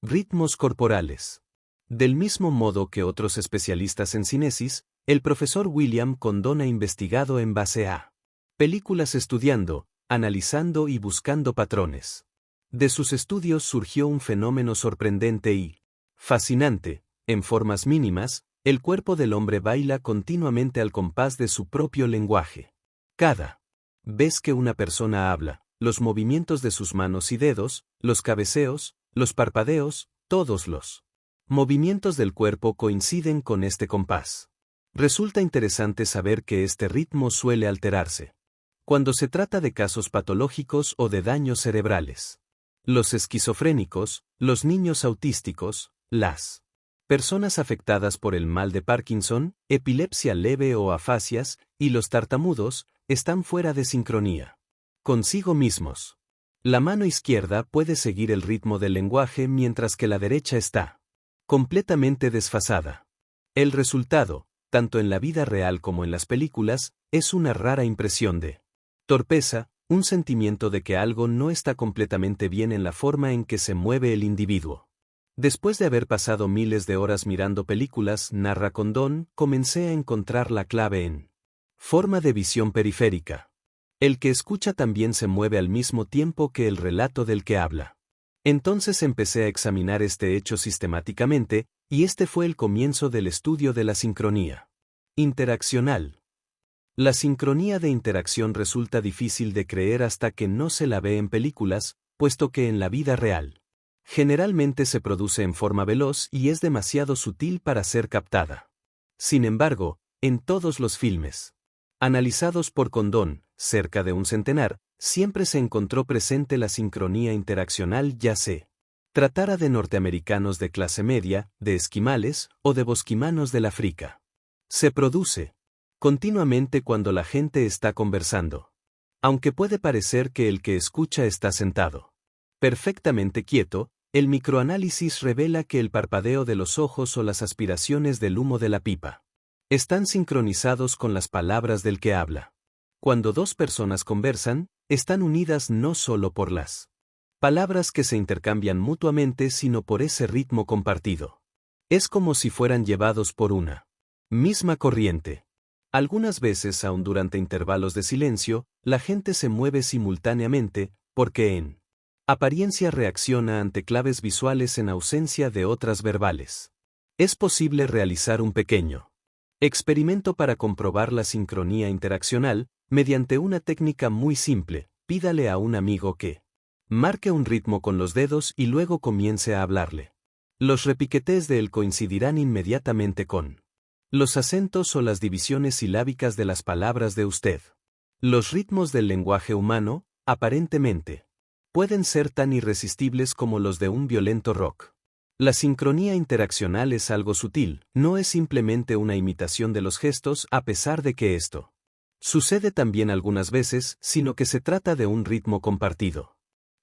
Ritmos corporales. Del mismo modo que otros especialistas en cinesis, el profesor William Condon ha investigado en base a películas estudiando, analizando y buscando patrones. De sus estudios surgió un fenómeno sorprendente y fascinante. En formas mínimas, el cuerpo del hombre baila continuamente al compás de su propio lenguaje. Cada vez que una persona habla, los movimientos de sus manos y dedos, los cabeceos, los parpadeos, todos los movimientos del cuerpo coinciden con este compás. Resulta interesante saber que este ritmo suele alterarse cuando se trata de casos patológicos o de daños cerebrales. Los esquizofrénicos, los niños autísticos, las personas afectadas por el mal de Parkinson, epilepsia leve o afasias, y los tartamudos, están fuera de sincronía consigo mismos. La mano izquierda puede seguir el ritmo del lenguaje mientras que la derecha está completamente desfasada. El resultado, tanto en la vida real como en las películas, es una rara impresión de torpeza, un sentimiento de que algo no está completamente bien en la forma en que se mueve el individuo. Después de haber pasado miles de horas mirando películas, narra Condon, comencé a encontrar la clave en forma de visión periférica. El que escucha también se mueve al mismo tiempo que el relato del que habla. Entonces empecé a examinar este hecho sistemáticamente, y este fue el comienzo del estudio de la sincronía interaccional. La sincronía de interacción resulta difícil de creer hasta que no se la ve en películas, puesto que en la vida real generalmente se produce en forma veloz y es demasiado sutil para ser captada. Sin embargo, en todos los filmes analizados por Condon, cerca de un centenar, siempre se encontró presente la sincronía interaccional, ya se tratara de norteamericanos de clase media, de esquimales o de bosquimanos del África. Se produce continuamente cuando la gente está conversando. Aunque puede parecer que el que escucha está sentado perfectamente quieto, el microanálisis revela que el parpadeo de los ojos o las aspiraciones del humo de la pipa están sincronizados con las palabras del que habla. Cuando dos personas conversan, están unidas no solo por las palabras que se intercambian mutuamente, sino por ese ritmo compartido. Es como si fueran llevados por una misma corriente. Algunas veces, aun durante intervalos de silencio, la gente se mueve simultáneamente, porque en apariencia reacciona ante claves visuales en ausencia de otras verbales. Es posible realizar un pequeño experimento para comprobar la sincronía interaccional, mediante una técnica muy simple. Pídale a un amigo que marque un ritmo con los dedos y luego comience a hablarle. Los repiquetes de él coincidirán inmediatamente con los acentos o las divisiones silábicas de las palabras de usted. Los ritmos del lenguaje humano, aparentemente, pueden ser tan irresistibles como los de un violento rock. La sincronía interaccional es algo sutil, no es simplemente una imitación de los gestos, a pesar de que esto sucede también algunas veces, sino que se trata de un ritmo compartido.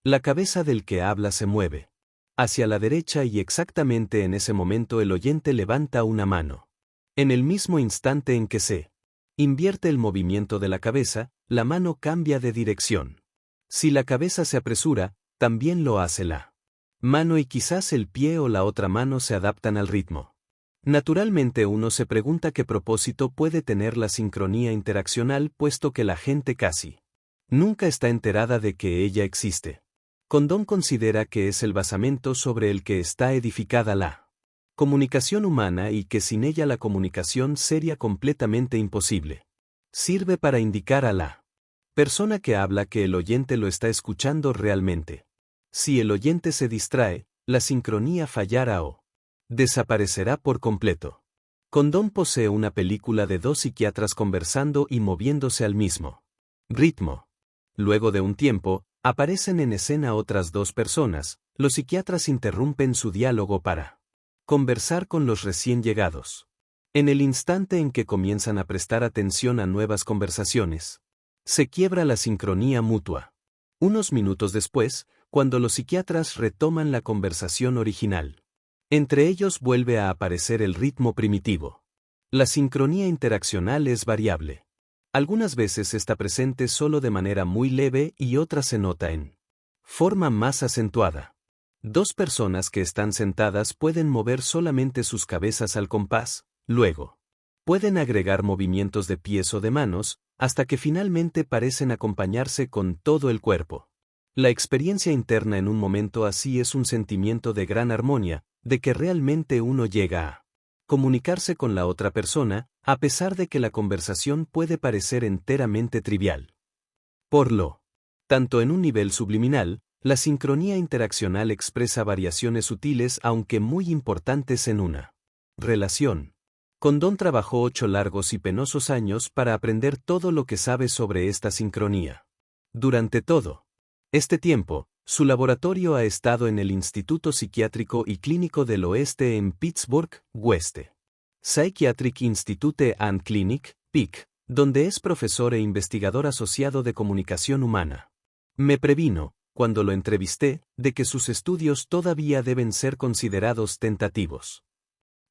La cabeza del que habla se mueve hacia la derecha y exactamente en ese momento el oyente levanta una mano. En el mismo instante en que se invierte el movimiento de la cabeza, la mano cambia de dirección. Si la cabeza se apresura, también lo hace la mano y quizás el pie o la otra mano se adaptan al ritmo. Naturalmente uno se pregunta qué propósito puede tener la sincronía interaccional, puesto que la gente casi nunca está enterada de que ella existe. Condon considera que es el basamento sobre el que está edificada la comunicación humana y que sin ella la comunicación sería completamente imposible. Sirve para indicar a la persona que habla que el oyente lo está escuchando realmente. Si el oyente se distrae, la sincronía fallará o desaparecerá por completo. Condon posee una película de dos psiquiatras conversando y moviéndose al mismo ritmo. Luego de un tiempo, aparecen en escena otras dos personas. Los psiquiatras interrumpen su diálogo para conversar con los recién llegados. En el instante en que comienzan a prestar atención a nuevas conversaciones, se quiebra la sincronía mutua. Unos minutos después, cuando los psiquiatras retoman la conversación original, entre ellos vuelve a aparecer el ritmo primitivo. La sincronía interaccional es variable. Algunas veces está presente solo de manera muy leve y otras se nota en forma más acentuada. Dos personas que están sentadas pueden mover solamente sus cabezas al compás, luego pueden agregar movimientos de pies o de manos, hasta que finalmente parecen acompañarse con todo el cuerpo. La experiencia interna en un momento así es un sentimiento de gran armonía, de que realmente uno llega a comunicarse con la otra persona, a pesar de que la conversación puede parecer enteramente trivial. Por lo tanto, en un nivel subliminal, la sincronía interaccional expresa variaciones sutiles aunque muy importantes en una relación. Condon trabajó 8 largos y penosos años para aprender todo lo que sabe sobre esta sincronía. Durante todo este tiempo, su laboratorio ha estado en el Instituto Psiquiátrico y Clínico del Oeste en Pittsburgh, West. Psychiatric Institute and Clinic, PIC, donde es profesor e investigador asociado de comunicación humana. Me previno, cuando lo entrevisté, de que sus estudios todavía deben ser considerados tentativos.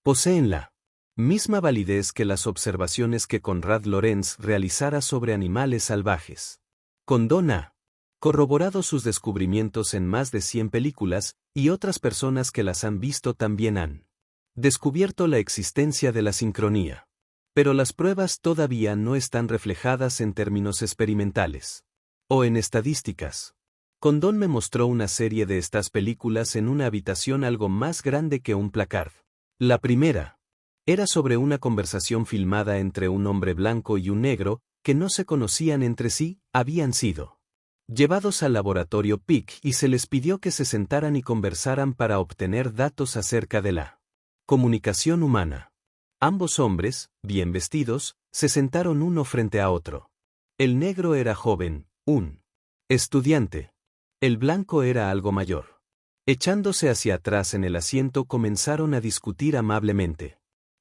Poseen la misma validez que las observaciones que Konrad Lorenz realizara sobre animales salvajes. Condon ha corroborado sus descubrimientos en más de 100 películas, y otras personas que las han visto también han descubierto la existencia de la sincronía. Pero las pruebas todavía no están reflejadas en términos experimentales o en estadísticas. Condon me mostró una serie de estas películas en una habitación algo más grande que un placard. La primera era sobre una conversación filmada entre un hombre blanco y un negro, que no se conocían entre sí, habían sido llevados al laboratorio PIC y se les pidió que se sentaran y conversaran para obtener datos acerca de la comunicación humana. Ambos hombres, bien vestidos, se sentaron uno frente a otro. El negro era joven, un estudiante. El blanco era algo mayor. Echándose hacia atrás en el asiento comenzaron a discutir amablemente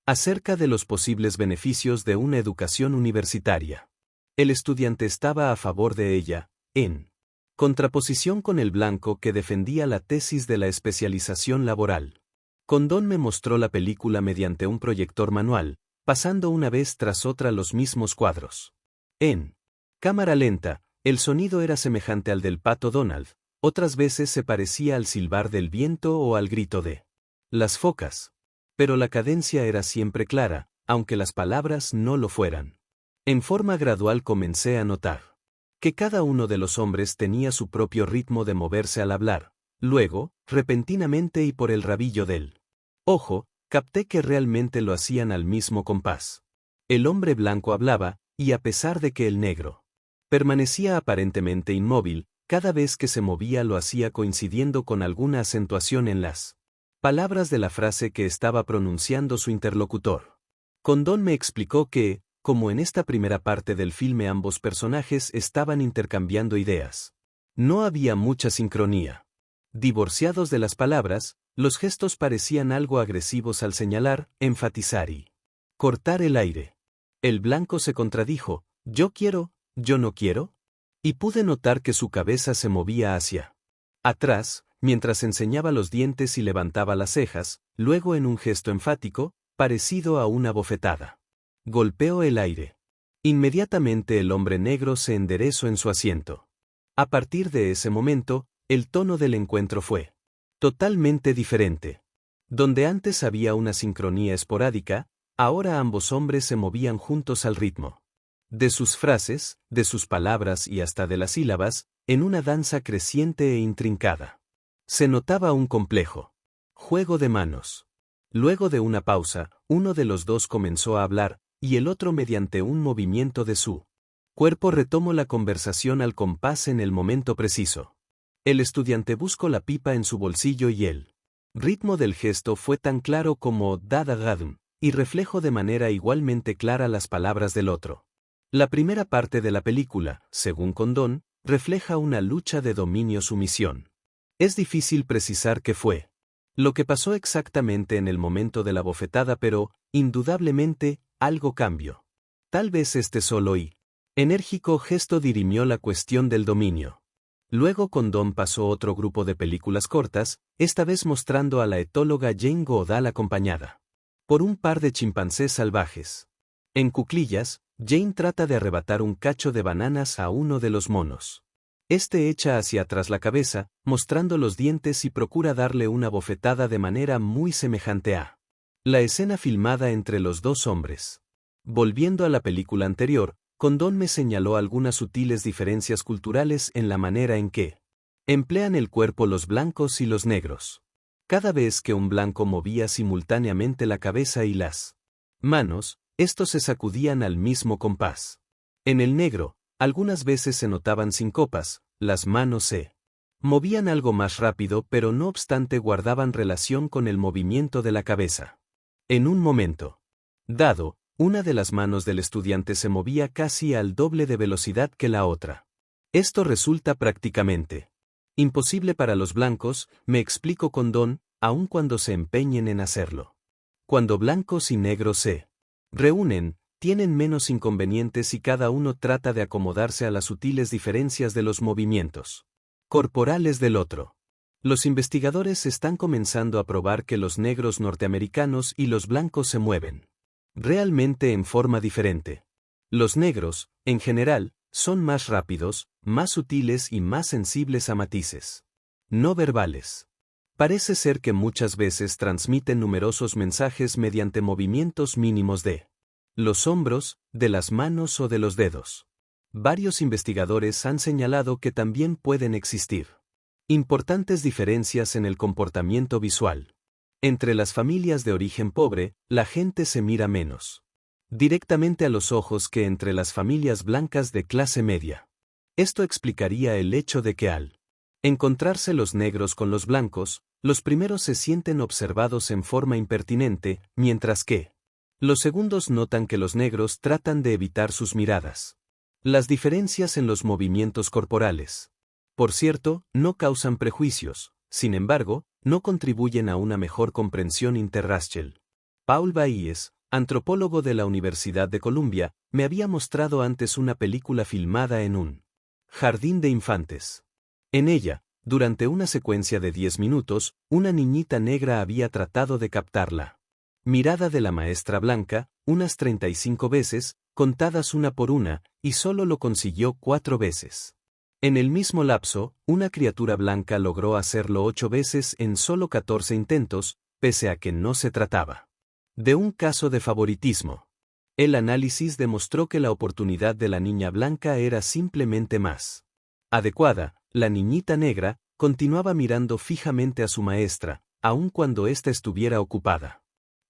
acerca de los posibles beneficios de una educación universitaria. El estudiante estaba a favor de ella, en contraposición con el blanco que defendía la tesis de la especialización laboral. Condon me mostró la película mediante un proyector manual, pasando una vez tras otra los mismos cuadros. En cámara lenta, el sonido era semejante al del pato Donald, otras veces se parecía al silbar del viento o al grito de las focas. Pero la cadencia era siempre clara, aunque las palabras no lo fueran. En forma gradual comencé a notar que cada uno de los hombres tenía su propio ritmo de moverse al hablar. Luego, repentinamente y por el rabillo del ojo, capté que realmente lo hacían al mismo compás. El hombre blanco hablaba, y a pesar de que el negro permanecía aparentemente inmóvil, cada vez que se movía lo hacía coincidiendo con alguna acentuación en las palabras de la frase que estaba pronunciando su interlocutor. Condon me explicó que, como en esta primera parte del filme ambos personajes estaban intercambiando ideas, no había mucha sincronía. Divorciados de las palabras, los gestos parecían algo agresivos al señalar, enfatizar y cortar el aire. El blanco se contradijo, yo quiero, yo no quiero, y pude notar que su cabeza se movía hacia atrás, mientras enseñaba los dientes y levantaba las cejas, luego en un gesto enfático, parecido a una bofetada. Golpeó el aire. Inmediatamente el hombre negro se enderezó en su asiento. A partir de ese momento, el tono del encuentro fue totalmente diferente. Donde antes había una sincronía esporádica, ahora ambos hombres se movían juntos al ritmo de sus frases, de sus palabras y hasta de las sílabas, en una danza creciente e intrincada. Se notaba un complejo juego de manos. Luego de una pausa, uno de los dos comenzó a hablar, y el otro mediante un movimiento de su cuerpo retomó la conversación al compás en el momento preciso. El estudiante buscó la pipa en su bolsillo y el ritmo del gesto fue tan claro como da-da-gadum, y reflejó de manera igualmente clara las palabras del otro. La primera parte de la película, según Condon, refleja una lucha de dominio-sumisión. Es difícil precisar qué fue lo que pasó exactamente en el momento de la bofetada, pero, indudablemente, algo cambió. Tal vez este solo y enérgico gesto dirimió la cuestión del dominio. Luego Condon pasó otro grupo de películas cortas, esta vez mostrando a la etóloga Jane Goodall acompañada por un par de chimpancés salvajes. En cuclillas, Jane trata de arrebatar un cacho de bananas a uno de los monos. Este echa hacia atrás la cabeza, mostrando los dientes y procura darle una bofetada de manera muy semejante a la escena filmada entre los dos hombres. Volviendo a la película anterior, Condon me señaló algunas sutiles diferencias culturales en la manera en que emplean el cuerpo los blancos y los negros. Cada vez que un blanco movía simultáneamente la cabeza y las manos, estos se sacudían al mismo compás. En el negro, algunas veces se notaban síncopas, las manos se movían algo más rápido, pero no obstante guardaban relación con el movimiento de la cabeza. En un momento dado, una de las manos del estudiante se movía casi al doble de velocidad que la otra. Esto resulta prácticamente imposible para los blancos, me explico Condon, aun cuando se empeñen en hacerlo. Cuando blancos y negros se reúnen, tienen menos inconvenientes y cada uno trata de acomodarse a las sutiles diferencias de los movimientos corporales del otro. Los investigadores están comenzando a probar que los negros norteamericanos y los blancos se mueven realmente en forma diferente. Los negros, en general, son más rápidos, más sutiles y más sensibles a matices no verbales. Parece ser que muchas veces transmiten numerosos mensajes mediante movimientos mínimos de los hombros, de las manos o de los dedos. Varios investigadores han señalado que también pueden existir importantes diferencias en el comportamiento visual. Entre las familias de origen pobre, la gente se mira menos directamente a los ojos que entre las familias blancas de clase media. Esto explicaría el hecho de que al encontrarse los negros con los blancos, los primeros se sienten observados en forma impertinente, mientras que los segundos notan que los negros tratan de evitar sus miradas. Las diferencias en los movimientos corporales, por cierto, no causan prejuicios, sin embargo, no contribuyen a una mejor comprensión interracial. Paul Bailles, antropólogo de la Universidad de Columbia, me había mostrado antes una película filmada en un jardín de infantes. En ella, durante una secuencia de 10 minutos, una niñita negra había tratado de captarla mirada de la maestra blanca, unas 35 veces, contadas una por una, y solo lo consiguió 4 veces. En el mismo lapso, una criatura blanca logró hacerlo 8 veces en solo 14 intentos, pese a que no se trataba de un caso de favoritismo. El análisis demostró que la oportunidad de la niña blanca era simplemente más adecuada. La niñita negra continuaba mirando fijamente a su maestra, aun cuando ésta estuviera ocupada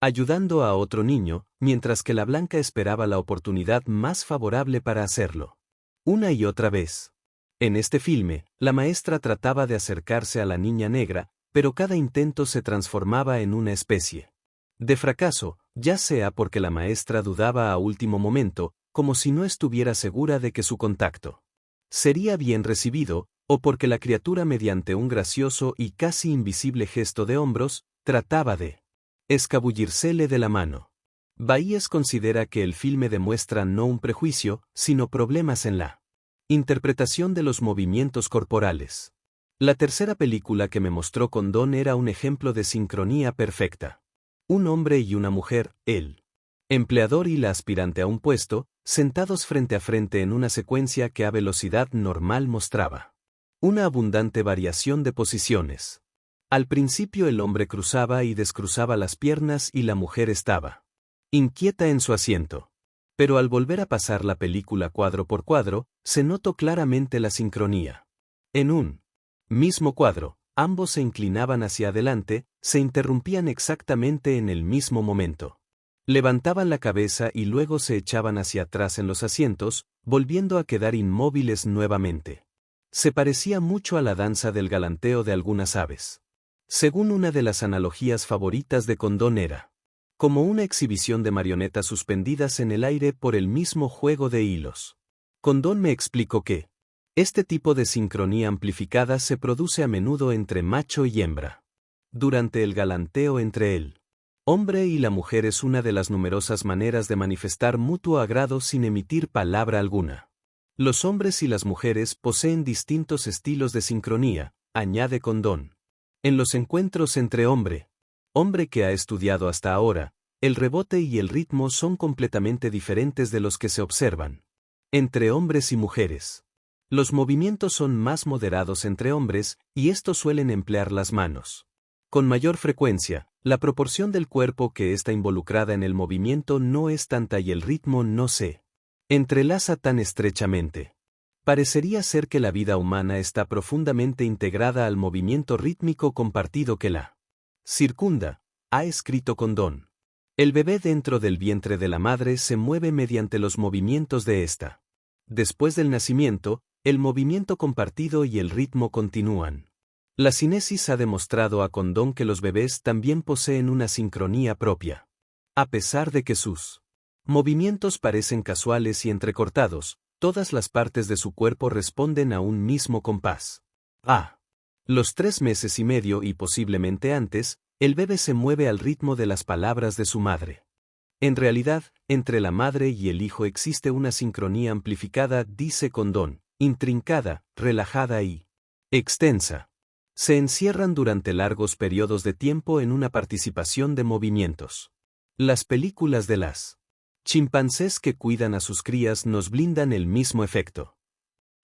ayudando a otro niño, mientras que la blanca esperaba la oportunidad más favorable para hacerlo. Una y otra vez. En este filme, la maestra trataba de acercarse a la niña negra, pero cada intento se transformaba en una especie de fracaso, ya sea porque la maestra dudaba a último momento, como si no estuviera segura de que su contacto sería bien recibido, o porque la criatura mediante un gracioso y casi invisible gesto de hombros, trataba de escabullérsele de la mano. Bailles considera que el filme demuestra no un prejuicio, sino problemas en la interpretación de los movimientos corporales. La tercera película que me mostró Condon era un ejemplo de sincronía perfecta. Un hombre y una mujer, el empleador y la aspirante a un puesto, sentados frente a frente en una secuencia que a velocidad normal mostraba una abundante variación de posiciones. Al principio el hombre cruzaba y descruzaba las piernas y la mujer estaba inquieta en su asiento. Pero al volver a pasar la película cuadro por cuadro, se notó claramente la sincronía. En un mismo cuadro, ambos se inclinaban hacia adelante, se interrumpían exactamente en el mismo momento. Levantaban la cabeza y luego se echaban hacia atrás en los asientos, volviendo a quedar inmóviles nuevamente. Se parecía mucho a la danza del galanteo de algunas aves. Según una de las analogías favoritas de Condon era como una exhibición de marionetas suspendidas en el aire por el mismo juego de hilos. Condon me explicó que este tipo de sincronía amplificada se produce a menudo entre macho y hembra. Durante el galanteo entre el hombre y la mujer es una de las numerosas maneras de manifestar mutuo agrado sin emitir palabra alguna. Los hombres y las mujeres poseen distintos estilos de sincronía, añade Condon. En los encuentros entre hombre que ha estudiado hasta ahora, el rebote y el ritmo son completamente diferentes de los que se observan entre hombres y mujeres. Los movimientos son más moderados entre hombres, y estos suelen emplear las manos. Con mayor frecuencia, la proporción del cuerpo que está involucrada en el movimiento no es tanta y el ritmo no se entrelaza tan estrechamente. Parecería ser que la vida humana está profundamente integrada al movimiento rítmico compartido que la circunda, ha escrito Condon. El bebé dentro del vientre de la madre se mueve mediante los movimientos de ésta. Después del nacimiento, el movimiento compartido y el ritmo continúan. La cinesis ha demostrado a Condon que los bebés también poseen una sincronía propia. A pesar de que sus movimientos parecen casuales y entrecortados, todas las partes de su cuerpo responden a un mismo compás. A los 3 meses y medio y posiblemente antes, el bebé se mueve al ritmo de las palabras de su madre. En realidad, entre la madre y el hijo existe una sincronía amplificada, dice Condon, intrincada, relajada y extensa. Se encierran durante largos periodos de tiempo en una participación de movimientos. Las películas de las chimpancés que cuidan a sus crías nos brindan el mismo efecto.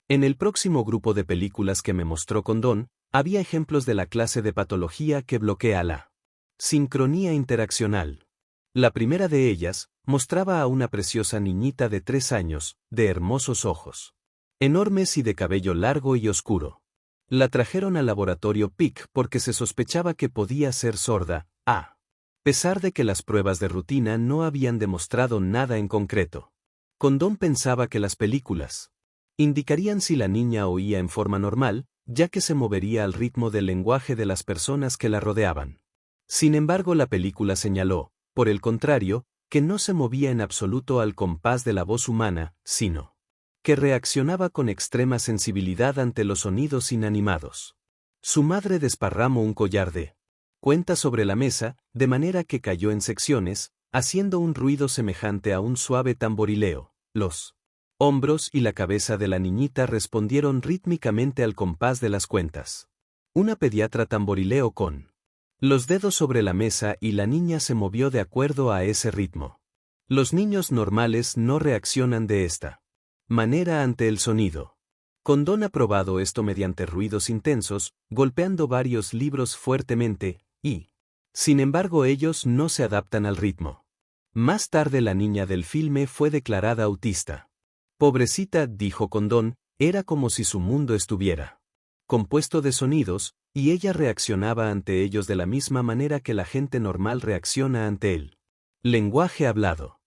En el próximo grupo de películas que me mostró Condon, había ejemplos de la clase de patología que bloquea la sincronía interaccional. La primera de ellas mostraba a una preciosa niñita de 3 años, de hermosos ojos enormes y de cabello largo y oscuro. La trajeron al laboratorio PIC porque se sospechaba que podía ser sorda, a pesar de que las pruebas de rutina no habían demostrado nada en concreto. Condon pensaba que las películas indicarían si la niña oía en forma normal, ya que se movería al ritmo del lenguaje de las personas que la rodeaban. Sin embargo, la película señaló, por el contrario, que no se movía en absoluto al compás de la voz humana, sino que reaccionaba con extrema sensibilidad ante los sonidos inanimados. Su madre desparramó un collar de cuentas sobre la mesa, de manera que cayó en secciones, haciendo un ruido semejante a un suave tamborileo. Los hombros y la cabeza de la niñita respondieron rítmicamente al compás de las cuentas. Una pediatra tamborileó con los dedos sobre la mesa y la niña se movió de acuerdo a ese ritmo. Los niños normales no reaccionan de esta manera ante el sonido. Condon ha probado esto mediante ruidos intensos, golpeando varios libros fuertemente, y, sin embargo, ellos no se adaptan al ritmo. Más tarde la niña del filme fue declarada autista. Pobrecita, dijo Condon, era como si su mundo estuviera compuesto de sonidos, y ella reaccionaba ante ellos de la misma manera que la gente normal reacciona ante el lenguaje hablado.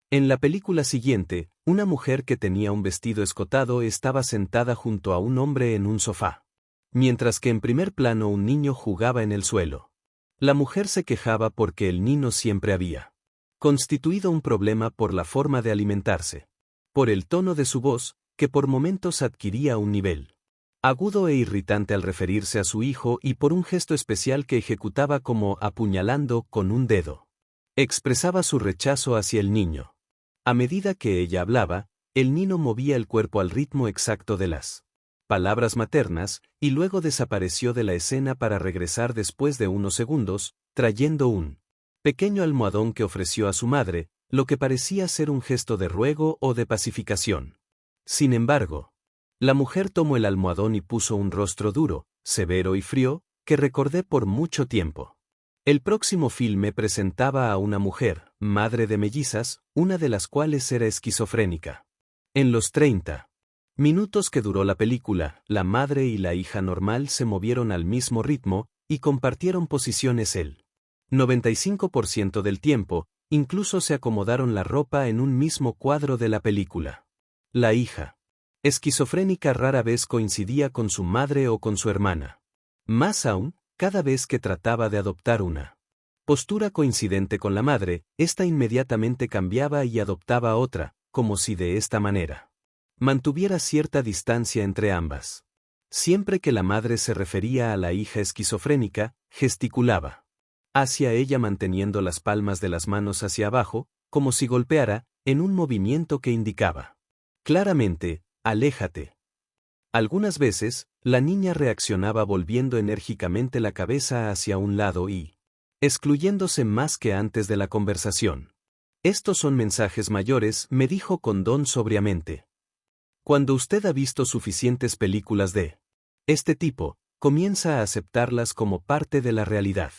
En la película siguiente, una mujer que tenía un vestido escotado estaba sentada junto a un hombre en un sofá, mientras que en primer plano un niño jugaba en el suelo. La mujer se quejaba porque el niño siempre había constituido un problema por la forma de alimentarse, por el tono de su voz, que por momentos adquiría un nivel agudo e irritante al referirse a su hijo y por un gesto especial que ejecutaba como apuñalando con un dedo. Expresaba su rechazo hacia el niño. A medida que ella hablaba, el niño movía el cuerpo al ritmo exacto de las palabras maternas, y luego desapareció de la escena para regresar después de unos segundos, trayendo un pequeño almohadón que ofreció a su madre, lo que parecía ser un gesto de ruego o de pacificación. Sin embargo, la mujer tomó el almohadón y puso un rostro duro, severo y frío, que recordé por mucho tiempo. El próximo filme presentaba a una mujer, madre de mellizas, una de las cuales era esquizofrénica. En los 30 minutos que duró la película, la madre y la hija normal se movieron al mismo ritmo, y compartieron posiciones el 95% del tiempo, incluso se acomodaron la ropa en un mismo cuadro de la película. La hija esquizofrénica rara vez coincidía con su madre o con su hermana. Más aún, cada vez que trataba de adoptar una postura coincidente con la madre, ésta inmediatamente cambiaba y adoptaba otra, como si de esta manera mantuviera cierta distancia entre ambas. Siempre que la madre se refería a la hija esquizofrénica, gesticulaba hacia ella manteniendo las palmas de las manos hacia abajo, como si golpeara, en un movimiento que indicaba claramente, aléjate. Algunas veces, la niña reaccionaba volviendo enérgicamente la cabeza hacia un lado y excluyéndose más que antes de la conversación. Estos son mensajes mayores, me dijo Condon sobriamente. Cuando usted ha visto suficientes películas de este tipo, comienza a aceptarlas como parte de la realidad.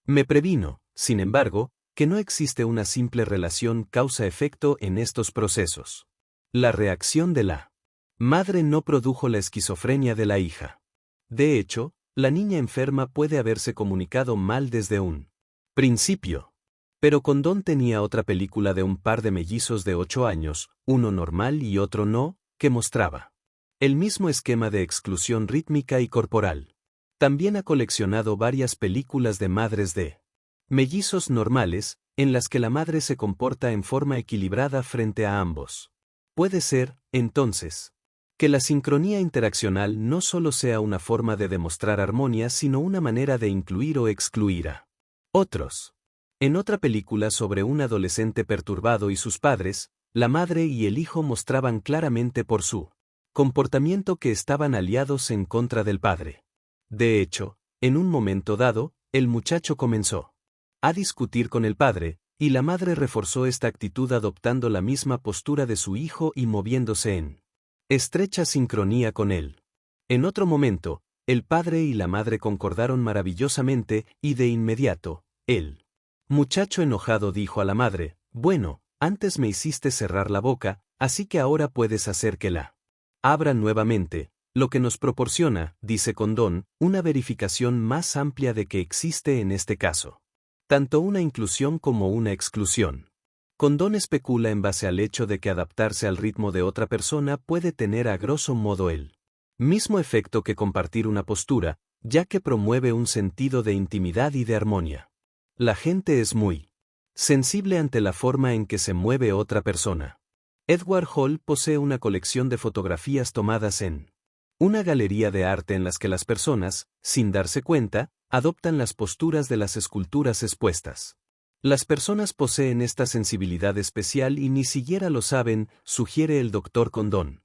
Me previno, sin embargo, que no existe una simple relación causa-efecto en estos procesos. La reacción de la madre no produjo la esquizofrenia de la hija. De hecho, la niña enferma puede haberse comunicado mal desde un principio. Pero Condon tenía otra película de un par de mellizos de 8 años, uno normal y otro no, que mostraba el mismo esquema de exclusión rítmica y corporal. También ha coleccionado varias películas de madres de mellizos normales, en las que la madre se comporta en forma equilibrada frente a ambos. Puede ser, entonces, que la sincronía interaccional no solo sea una forma de demostrar armonía, sino una manera de incluir o excluir a otros. En otra película sobre un adolescente perturbado y sus padres, la madre y el hijo mostraban claramente por su comportamiento que estaban aliados en contra del padre. De hecho, en un momento dado, el muchacho comenzó a discutir con el padre, y la madre reforzó esta actitud adoptando la misma postura de su hijo y moviéndose en estrecha sincronía con él. En otro momento, el padre y la madre concordaron maravillosamente y de inmediato, el muchacho enojado dijo a la madre: «Bueno, antes me hiciste cerrar la boca, así que ahora puedes hacer que la abra nuevamente», lo que nos proporciona, dice Condon, una verificación más amplia de que existe en este caso tanto una inclusión como una exclusión. Condon especula en base al hecho de que adaptarse al ritmo de otra persona puede tener a grosso modo el mismo efecto que compartir una postura, ya que promueve un sentido de intimidad y de armonía. La gente es muy sensible ante la forma en que se mueve otra persona. Edward Hall posee una colección de fotografías tomadas en una galería de arte en las que las personas, sin darse cuenta, adoptan las posturas de las esculturas expuestas. Las personas poseen esta sensibilidad especial y ni siquiera lo saben, sugiere el Dr. Condon.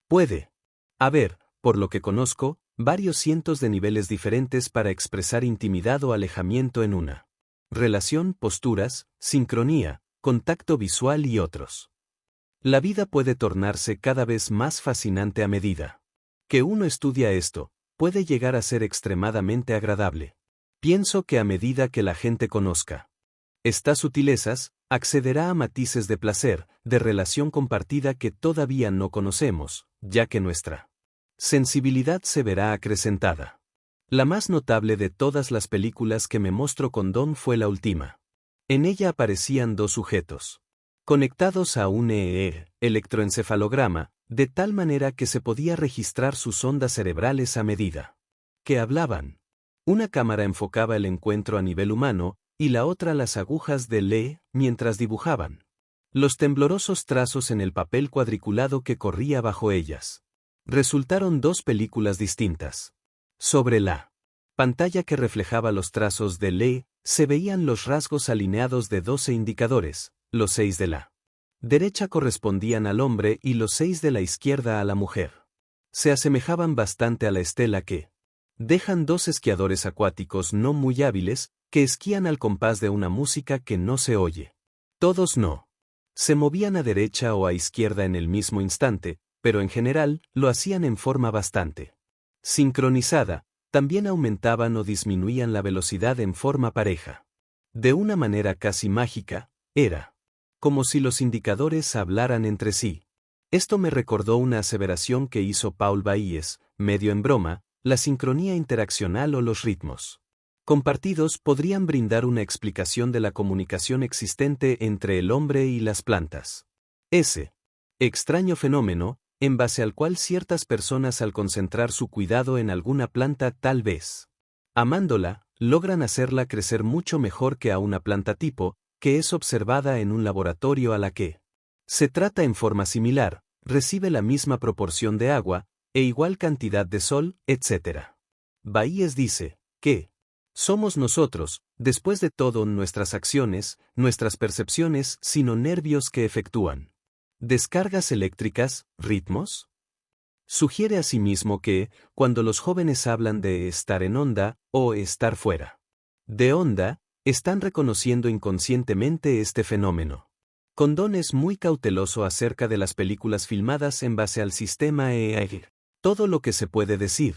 Puede haber, por lo que conozco, varios cientos de niveles diferentes para expresar intimidad o alejamiento en una relación, posturas, sincronía, contacto visual y otros. La vida puede tornarse cada vez más fascinante a medida que uno estudia esto, puede llegar a ser extremadamente agradable. Pienso que a medida que la gente conozca estas sutilezas, accederá a matices de placer, de relación compartida que todavía no conocemos, ya que nuestra sensibilidad se verá acrecentada. La más notable de todas las películas que me mostró Condon fue la última. En ella aparecían dos sujetos conectados a un EEG, electroencefalograma, de tal manera que se podía registrar sus ondas cerebrales a medida que hablaban. Una cámara enfocaba el encuentro a nivel humano, y la otra las agujas del E, mientras dibujaban los temblorosos trazos en el papel cuadriculado que corría bajo ellas. Resultaron dos películas distintas. Sobre la pantalla que reflejaba los trazos del E, se veían los rasgos alineados de 12 indicadores, los 6 de la derecha correspondían al hombre y los 6 de la izquierda a la mujer. Se asemejaban bastante a la estela que dejan dos esquiadores acuáticos no muy hábiles, que esquían al compás de una música que no se oye. Todos no se movían a derecha o a izquierda en el mismo instante, pero en general lo hacían en forma bastante sincronizada, también aumentaban o disminuían la velocidad en forma pareja. De una manera casi mágica, era como si los indicadores hablaran entre sí. Esto me recordó una aseveración que hizo Paul Bailles, medio en broma: la sincronía interaccional o los ritmos compartidos podrían brindar una explicación de la comunicación existente entre el hombre y las plantas. Ese extraño fenómeno, en base al cual ciertas personas al concentrar su cuidado en alguna planta tal vez amándola, logran hacerla crecer mucho mejor que a una planta tipo, que es observada en un laboratorio a la que se trata en forma similar, recibe la misma proporción de agua, e igual cantidad de sol, etc. Bailles dice que somos nosotros, después de todo, nuestras acciones, nuestras percepciones, sino nervios que efectúan descargas eléctricas, ritmos. Sugiere asimismo que, cuando los jóvenes hablan de estar en onda, o estar fuera de onda, están reconociendo inconscientemente este fenómeno. Condon es muy cauteloso acerca de las películas filmadas en base al sistema EAG. Todo lo que se puede decir.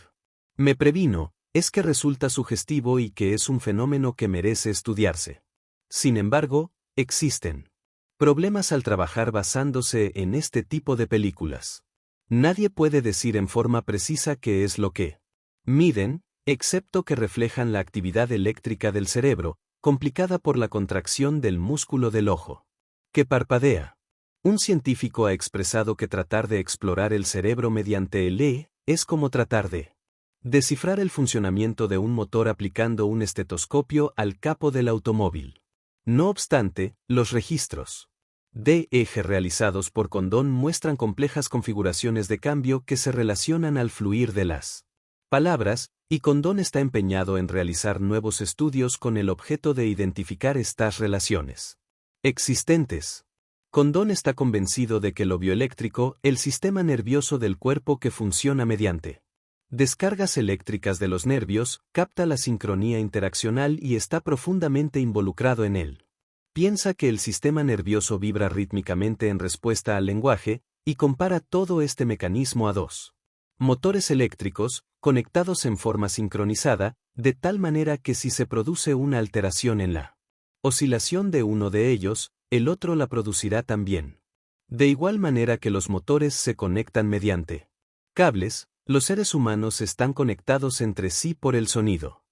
Me previno, es que resulta sugestivo y que es un fenómeno que merece estudiarse. Sin embargo, existen problemas al trabajar basándose en este tipo de películas. Nadie puede decir en forma precisa qué es lo que miden, excepto que reflejan la actividad eléctrica del cerebro, complicada por la contracción del músculo del ojo que parpadea. Un científico ha expresado que tratar de explorar el cerebro mediante el E es como tratar de descifrar el funcionamiento de un motor aplicando un estetoscopio al capó del automóvil. No obstante, los registros de eje realizados por Condon muestran complejas configuraciones de cambio que se relacionan al fluir de las palabras, y Condon está empeñado en realizar nuevos estudios con el objeto de identificar estas relaciones existentes. Condon está convencido de que lo bioeléctrico, el sistema nervioso del cuerpo que funciona mediante descargas eléctricas de los nervios, capta la sincronía interaccional y está profundamente involucrado en él. Piensa que el sistema nervioso vibra rítmicamente en respuesta al lenguaje, y compara todo este mecanismo a dos motores eléctricos, conectados en forma sincronizada, de tal manera que si se produce una alteración en la oscilación de uno de ellos, el otro la producirá también. De igual manera que los motores se conectan mediante cables, los seres humanos están conectados entre sí por el sonido.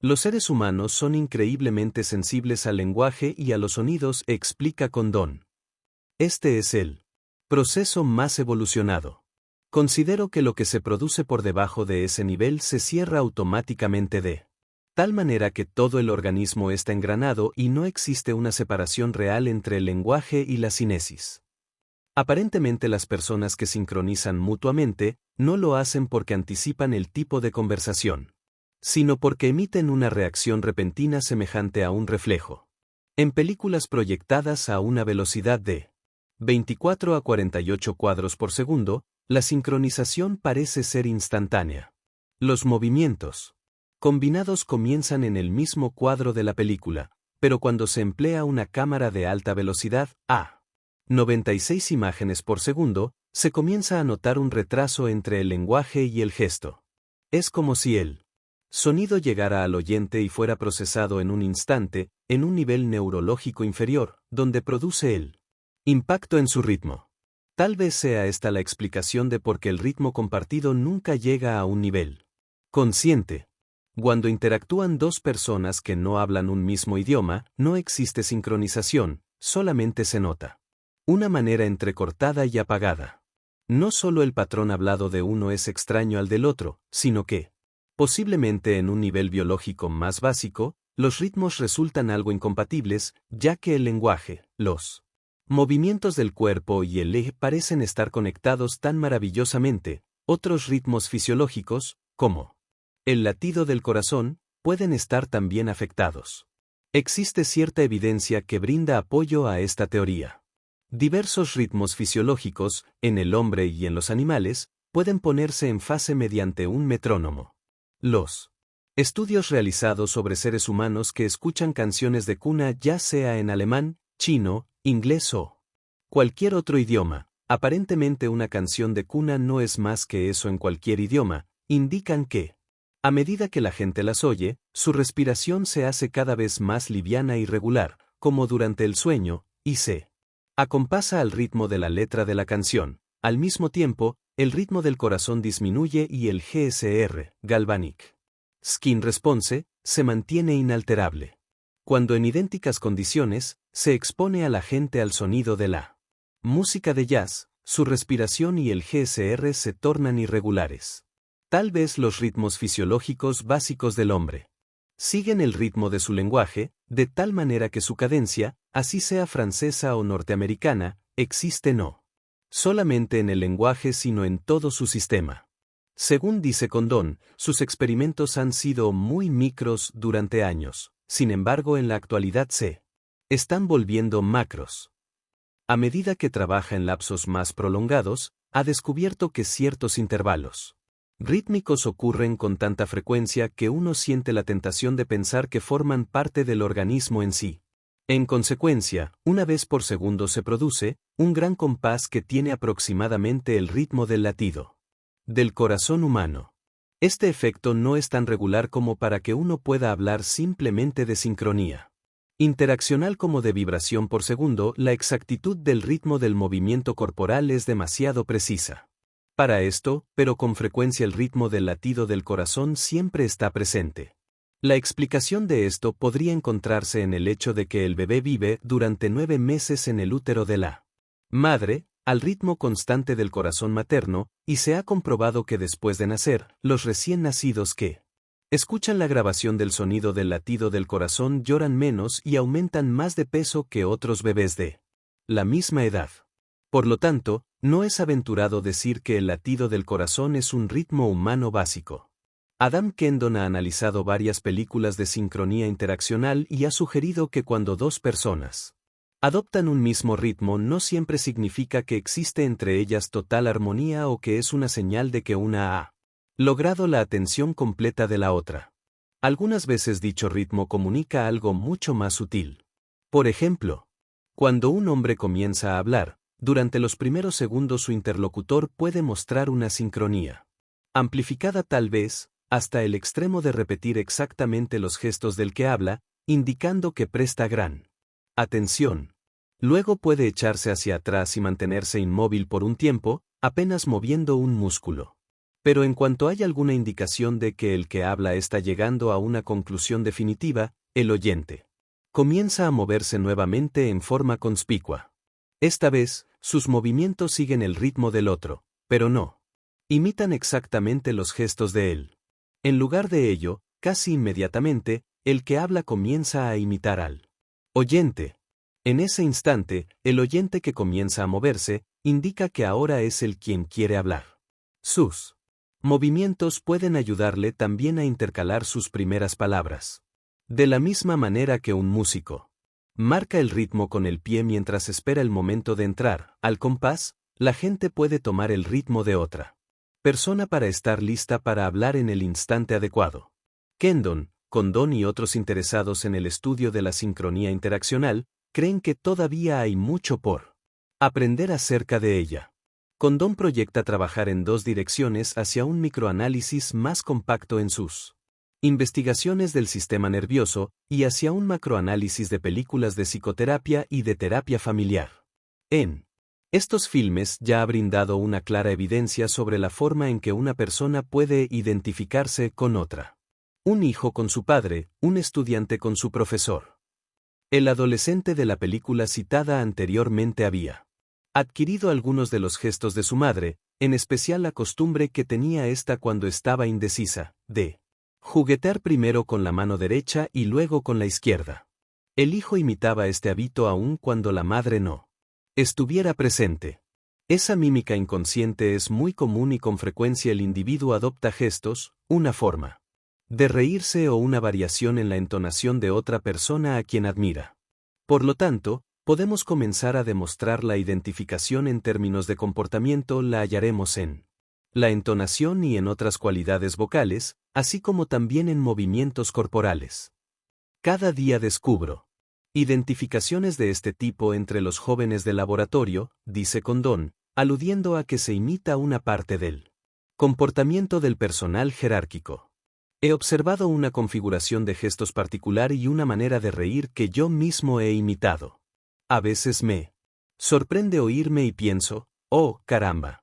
Los seres humanos son increíblemente sensibles al lenguaje y a los sonidos, explica Condon. Este es el proceso más evolucionado. Considero que lo que se produce por debajo de ese nivel se cierra automáticamente de tal manera que todo el organismo está engranado y no existe una separación real entre el lenguaje y la cinesis. Aparentemente las personas que sincronizan mutuamente no lo hacen porque anticipan el tipo de conversación, sino porque emiten una reacción repentina semejante a un reflejo. En películas proyectadas a una velocidad de 24 a 48 cuadros por segundo, la sincronización parece ser instantánea. Los movimientos combinados comienzan en el mismo cuadro de la película, pero cuando se emplea una cámara de alta velocidad, a 96 imágenes por segundo, se comienza a notar un retraso entre el lenguaje y el gesto. Es como si el sonido llegara al oyente y fuera procesado en un instante, en un nivel neurológico inferior, donde produce el impacto en su ritmo. Tal vez sea esta la explicación de por qué el ritmo compartido nunca llega a un nivel consciente. Cuando interactúan dos personas que no hablan un mismo idioma, no existe sincronización, solamente se nota una manera entrecortada y apagada. No solo el patrón hablado de uno es extraño al del otro, sino que, posiblemente en un nivel biológico más básico, los ritmos resultan algo incompatibles, ya que el lenguaje, los movimientos del cuerpo y el eje parecen estar conectados tan maravillosamente. Otros ritmos fisiológicos, como el latido del corazón, pueden estar también afectados. Existe cierta evidencia que brinda apoyo a esta teoría. Diversos ritmos fisiológicos, en el hombre y en los animales, pueden ponerse en fase mediante un metrónomo. Los estudios realizados sobre seres humanos que escuchan canciones de cuna, ya sea en alemán, chino, inglés o cualquier otro idioma, aparentemente una canción de cuna no es más que eso en cualquier idioma, indican que, a medida que la gente las oye, su respiración se hace cada vez más liviana y regular, como durante el sueño, y se acompasa al ritmo de la letra de la canción. Al mismo tiempo, el ritmo del corazón disminuye y el GSR, Galvanic Skin Response, se mantiene inalterable. Cuando en idénticas condiciones, se expone a la gente al sonido de la música de jazz, su respiración y el GSR se tornan irregulares. Tal vez los ritmos fisiológicos básicos del hombre siguen el ritmo de su lenguaje, de tal manera que su cadencia, así sea francesa o norteamericana, existe no solamente en el lenguaje sino en todo su sistema. Según dice Condon, sus experimentos han sido muy micros durante años, sin embargo en la actualidad se están volviendo macros. A medida que trabaja en lapsos más prolongados, ha descubierto que ciertos intervalos rítmicos ocurren con tanta frecuencia que uno siente la tentación de pensar que forman parte del organismo en sí. En consecuencia, una vez por segundo se produce un gran compás que tiene aproximadamente el ritmo del latido del corazón humano. Este efecto no es tan regular como para que uno pueda hablar simplemente de sincronía interaccional como de vibración por segundo. La exactitud del ritmo del movimiento corporal es demasiado precisa. Para esto, pero con frecuencia el ritmo del latido del corazón siempre está presente. La explicación de esto podría encontrarse en el hecho de que el bebé vive durante 9 meses en el útero de la madre, al ritmo constante del corazón materno, y se ha comprobado que después de nacer, los recién nacidos que escuchan la grabación del sonido del latido del corazón lloran menos y aumentan más de peso que otros bebés de la misma edad. Por lo tanto, no es aventurado decir que el latido del corazón es un ritmo humano básico. Adam Kendon ha analizado varias películas de sincronía interaccional y ha sugerido que cuando dos personas adoptan un mismo ritmo no siempre significa que existe entre ellas total armonía o que es una señal de que una ha logrado la atención completa de la otra. Algunas veces dicho ritmo comunica algo mucho más sutil. Por ejemplo, cuando un hombre comienza a hablar, durante los primeros segundos su interlocutor puede mostrar una sincronía amplificada tal vez, hasta el extremo de repetir exactamente los gestos del que habla, indicando que presta gran atención. Luego puede echarse hacia atrás y mantenerse inmóvil por un tiempo, apenas moviendo un músculo. Pero en cuanto hay alguna indicación de que el que habla está llegando a una conclusión definitiva, el oyente comienza a moverse nuevamente en forma conspicua. Esta vez, sus movimientos siguen el ritmo del otro, pero no imitan exactamente los gestos de él. En lugar de ello, casi inmediatamente, el que habla comienza a imitar al oyente. En ese instante, el oyente que comienza a moverse, indica que ahora es el quien quiere hablar. Sus movimientos pueden ayudarle también a intercalar sus primeras palabras. De la misma manera que un músico marca el ritmo con el pie mientras espera el momento de entrar al compás, la gente puede tomar el ritmo de otra persona para estar lista para hablar en el instante adecuado. Kendon, Condon y otros interesados en el estudio de la sincronía interaccional, creen que todavía hay mucho por aprender acerca de ella. Condon proyecta trabajar en dos direcciones hacia un microanálisis más compacto en sus investigaciones del sistema nervioso y hacia un macroanálisis de películas de psicoterapia y de terapia familiar. En estos filmes ya ha brindado una clara evidencia sobre la forma en que una persona puede identificarse con otra. Un hijo con su padre, un estudiante con su profesor. El adolescente de la película citada anteriormente había adquirido algunos de los gestos de su madre, en especial la costumbre que tenía ésta cuando estaba indecisa, de juguetear primero con la mano derecha y luego con la izquierda. El hijo imitaba este hábito aun cuando la madre no estuviera presente. Esa mímica inconsciente es muy común y con frecuencia el individuo adopta gestos, una forma de reírse o una variación en la entonación de otra persona a quien admira. Por lo tanto, podemos comenzar a demostrar la identificación en términos de comportamiento. La hallaremos en la entonación y en otras cualidades vocales, así como también en movimientos corporales. Cada día descubro identificaciones de este tipo entre los jóvenes del laboratorio, dice Condon, aludiendo a que se imita una parte del comportamiento del personal jerárquico. He observado una configuración de gestos particular y una manera de reír que yo mismo he imitado. A veces me sorprende oírme y pienso, oh, caramba.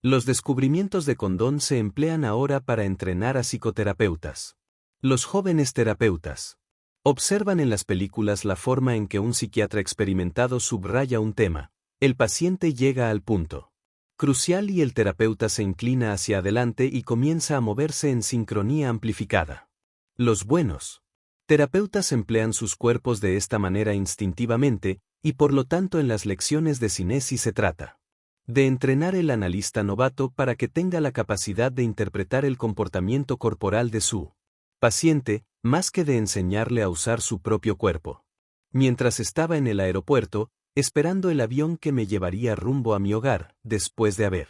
Los descubrimientos de Condon se emplean ahora para entrenar a psicoterapeutas. Los jóvenes terapeutas observan en las películas la forma en que un psiquiatra experimentado subraya un tema. El paciente llega al punto crucial y el terapeuta se inclina hacia adelante y comienza a moverse en sincronía amplificada. Los buenos terapeutas emplean sus cuerpos de esta manera instintivamente, y por lo tanto en las lecciones de cinesis se trata de entrenar el analista novato para que tenga la capacidad de interpretar el comportamiento corporal de su paciente, más que de enseñarle a usar su propio cuerpo. Mientras estaba en el aeropuerto, esperando el avión que me llevaría rumbo a mi hogar, después de haber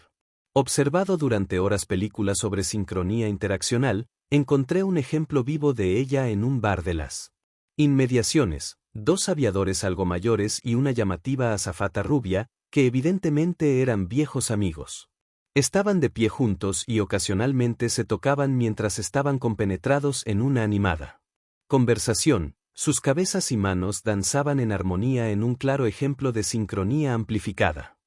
observado durante horas películas sobre sincronía interaccional, encontré un ejemplo vivo de ella en un bar de las Inmediaciones, dos aviadores algo mayores y una llamativa azafata rubia, que evidentemente eran viejos amigos. Estaban de pie juntos y ocasionalmente se tocaban mientras estaban compenetrados en una animada conversación. Sus cabezas y manos danzaban en armonía en un claro ejemplo de sincronía amplificada.